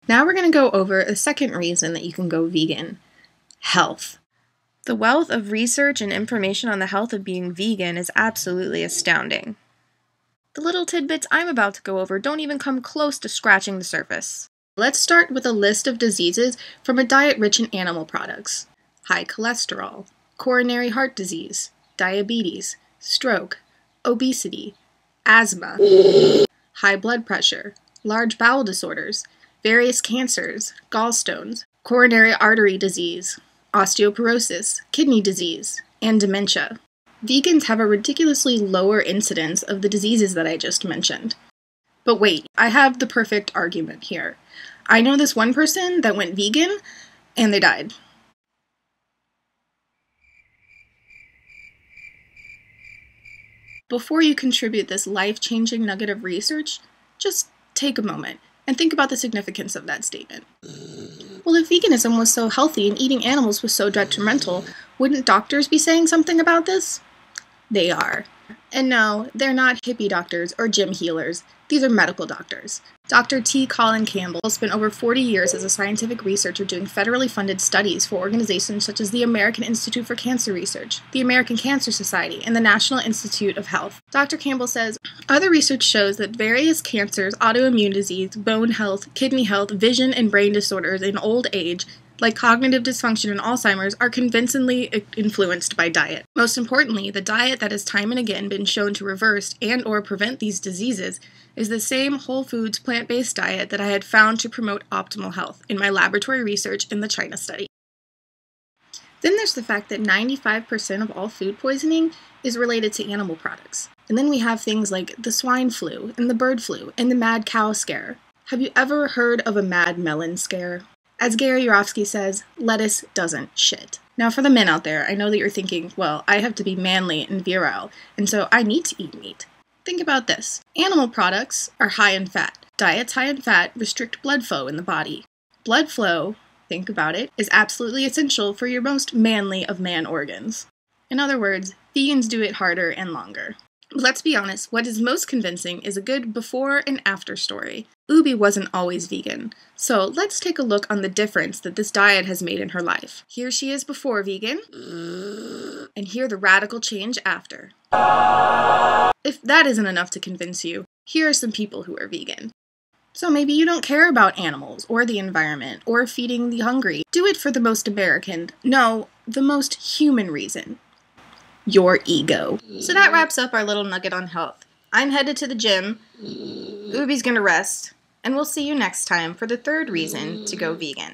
Now we're going to go over a second reason that you can go vegan: health. The wealth of research and information on the health of being vegan is absolutely astounding. The little tidbits I'm about to go over don't even come close to scratching the surface. Let's start with a list of diseases from a diet rich in animal products: high cholesterol, coronary heart disease, diabetes, stroke, obesity, asthma, high blood pressure, large bowel disorders, various cancers, gallstones, coronary artery disease, osteoporosis, kidney disease, and dementia. Vegans have a ridiculously lower incidence of the diseases that I just mentioned. But wait, I have the perfect argument here. I know this one person that went vegan, and they died. Before you contribute this life-changing nugget of research, just take a moment and think about the significance of that statement. Well, if veganism was so healthy and eating animals was so detrimental, wouldn't doctors be saying something about this? They are. And no, they're not hippie doctors or gym healers. These are medical doctors. Dr. T. Colin Cambell spent over 40 years as a scientific researcher doing federally funded studies for organizations such as the American Institute for Cancer Research, the American Cancer Society, and the National Institute of Health. Dr. Cambell says, other research shows that various cancers, autoimmune disease, bone health, kidney health, vision and brain disorders in old age, like cognitive dysfunction and Alzheimer's, are convincingly influenced by diet. Most importantly, the diet that has time and again been shown to reverse and/or prevent these diseases is the same whole foods plant-based diet that I had found to promote optimal health in my laboratory research in the China study. Then there's the fact that 95% of all food poisoning is related to animal products. And then we have things like the swine flu and the bird flu and the mad cow scare. Have you ever heard of a mad melon scare? As Gary Yourofsky says, lettuce doesn't shit. Now for the men out there, I know that you're thinking, well, I have to be manly and virile, and so I need to eat meat. Think about this. Animal products are high in fat. Diets high in fat restrict blood flow in the body. Blood flow, think about it, is absolutely essential for your most manly of man organs. In other words, vegans do it harder and longer. But let's be honest, what is most convincing is a good before and after story. Ubi wasn't always vegan, so let's take a look on the difference that this diet has made in her life. Here she is before vegan, and here the radical change after. If that isn't enough to convince you, here are some people who are vegan. So maybe you don't care about animals, or the environment, or feeding the hungry. Do it for the most American, no, the most human reason. Your ego. So that wraps up our little nugget on health. I'm headed to the gym, Ubi's gonna rest, and we'll see you next time for the third reason to go vegan.